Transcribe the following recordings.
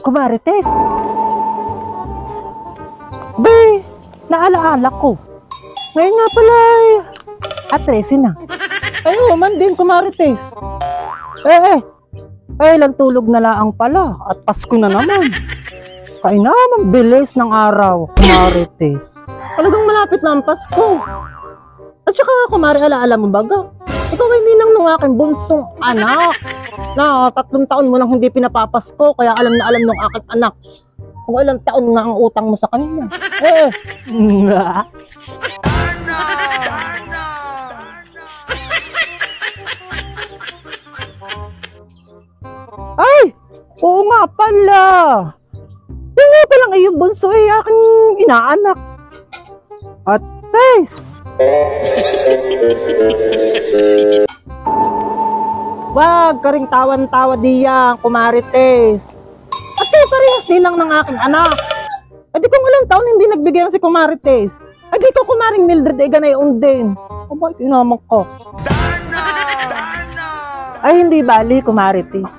Kumarites, be, naalaala ko. Ngayon nga pala at 13 na. Ay, man din, Kumarites. Lang tulog na laang pala at Pasko na naman. Kaya naman bilis ng araw, Kumarites. Talagang malapit na ang Pasko. At saka, Kumari, alaala mo baga? Ikaw ay ninang ng aking bunsong anak na 3 taon mo nang hindi pinapapasko, kaya alam na alam ng aking anak kung ilang taon nga ang utang mo sa kanila. Ay! Oo nga pala! Yung nga palang iyong bunso ay aking inaanak. At guys! Wag ka ring tawan-tawa diyan, Kumarites. At kayo parehas ninang ng aking anak. Di kung ilang taon hindi nagbigyan si Kumarites. Di ko Kumaring Mildred ay ganay undin. Abay, kinamang ko. Ay, hindi bali, Kumarites.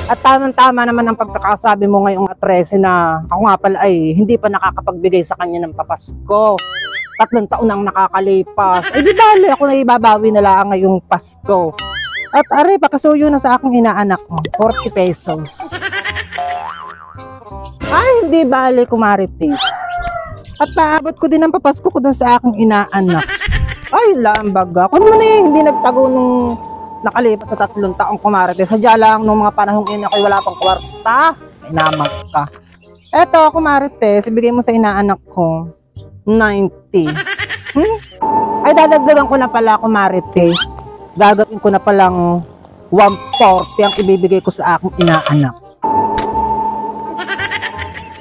At tamang-tama naman ang pagkakasabi mo ngayong 13 na ako nga pala ay hindi pa nakakapagbigay sa kanya ng papasko. 3 taon ang nakakalipas. Di bali, ako na ibabawi na lang ngayong Pasko. At are, pakasuyo na sa aking inaanak mo, 40 pesos. Ay, hindi bali, Kumarites. At paabot ko din ang papasko ko dun sa aking inaanak. Ay, lambaga. Kung naman hindi nagtago nung nakalipas sa 3 taong, Kumarites. Sadya lang nung mga panahong yun ako'y wala pang kwarta. Ay, namag ka. Eto, Kumarites, ibigay mo sa inaanak ko, 90. Ay, dadagdagan ko na pala, Kumarites. Gagawin ko na palang 140 ang ibibigay ko sa aking inaanak.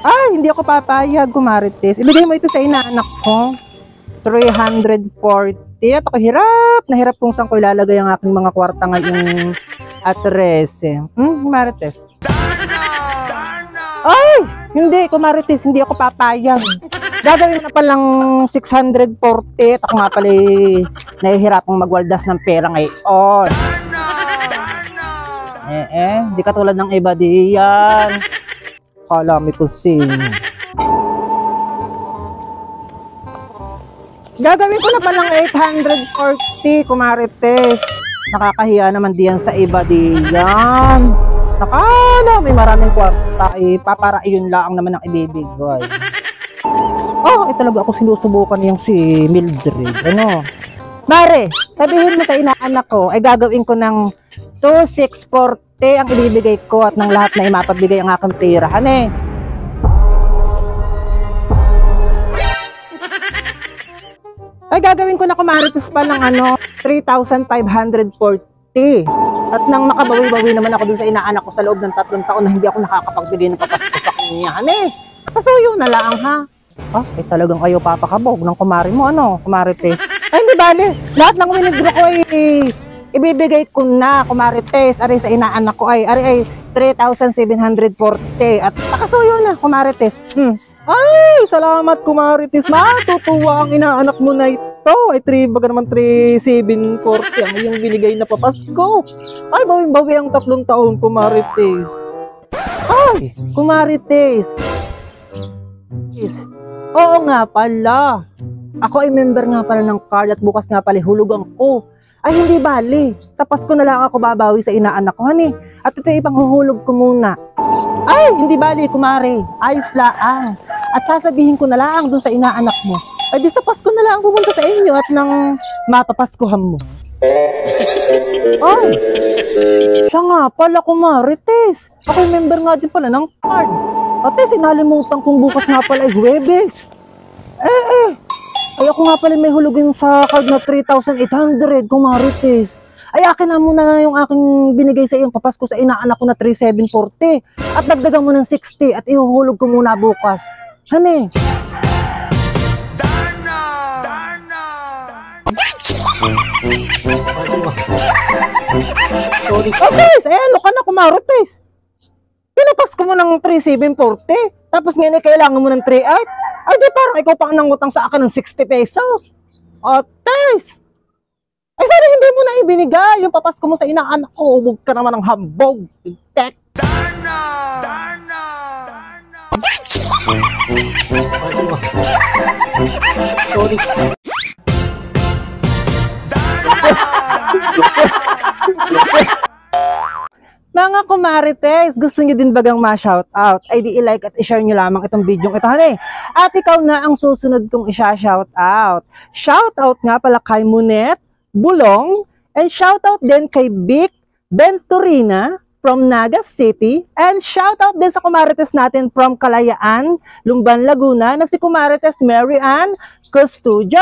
Ay, hindi ako papayag, Kumarites. Ibigay mo ito sa inaanak ko, 340. At ako hirap kung saan ko ilalagay ang aking mga kwarta ngayong 13. Kumarites. Ay, hindi, Kumarites, hindi ako papayag. Gagawin na palang 640 at ako nga pala nahihirapang magwaldas ng pera ngayon. Di katulad ng iba diyan. Kala may kusino. Gagawin ko na palang 840, Kumarites. Nakakahiya naman diyan sa iba diyan. Nakala may maraming kwarta, papara iyon lang naman ang ibibigay. Talaga ako sinusubukan yung si Mildred. Mare, sabihin mo sa inaanak ko, ay gagawin ko ng 2640 ang ibibigay ko at ng lahat na imapabigay ang aking tirahan Ay gagawin ko na, Kumarites, pa ng 3,540. At nang makabawi-bawi naman ako dun sa inaanak ko sa loob ng 3 taon na hindi ako nakakapagbigay ng papasko sa kanya. Pasuyo na lang, ha? Talagang kayo papakabog ng kumari mo, Kumarites. Ay, hindi bali. Lahat ng winidro ko ay ibibigay ko na, Kumarites. Ari sa inaanak ko ay 3,740. At pakasuyo na, Kumarites. Ay, salamat, Kumarites. Matutuwa ang inaanak mo na ito. Ay, 3,740 ang iyong binigay na papasko. Ay, bawing-bawi ang 3 taon, Kumarites. Ay, Kumarites. Oo nga pala. Ako ay member nga pala ng card at bukas nga pala hulugan ko. Ay hindi bali. Sa Pasko na lang ako babawi sa inaanak ko, honey. At ito ipanghuhulog ko muna. Ay hindi bali, Kumari. Ayos lang. At sasabihin ko na lang dun sa inaanak mo. Ay di sa Pasko na lang pumunta sa inyo at nang mapapaskuhan mo. Ay, siya nga pala, Kumarites. Ako member nga din pala ng card. Ate, sinalimutan kong bukas nga pala ay Huwebes. Ay ako nga pala may hulugin sa card na 3,800, Kumarites. Ay akin na muna na yung aking binigay sa iyong papasko sa inaanak ko na 3,740. At dagdagan mo ng 60 at ihuhulog ko muna bukas. Hane? Dana! Sorry. Okay, ayan, ka na kumarites. Pinapas ko mo ng 3,740. Tapos ngayon kailangan mo ng 3,800. Ay, di parang ikaw pa ang nangutang sa akin ng 60 pesos. O, Tes! Ay, sana hindi mo na ibinigay yung papasko mo sa inaanak ko. Hubog ka naman ng hambog. Tek! Darna! Darna! Sorry. Mga kumarites, gusto nyo din bagang ma-shoutout? Ay di i-like at i-share nyo lamang itong video ito, honey. At ikaw na ang susunod kong isha-shoutout. Shoutout nga pala kay Munet Bulong, and shoutout din kay Vic Venturina from Naga City, and shoutout din sa kumarites natin from Kalayaan, Lumban, Laguna, na si kumarites Mary Ann Custudio.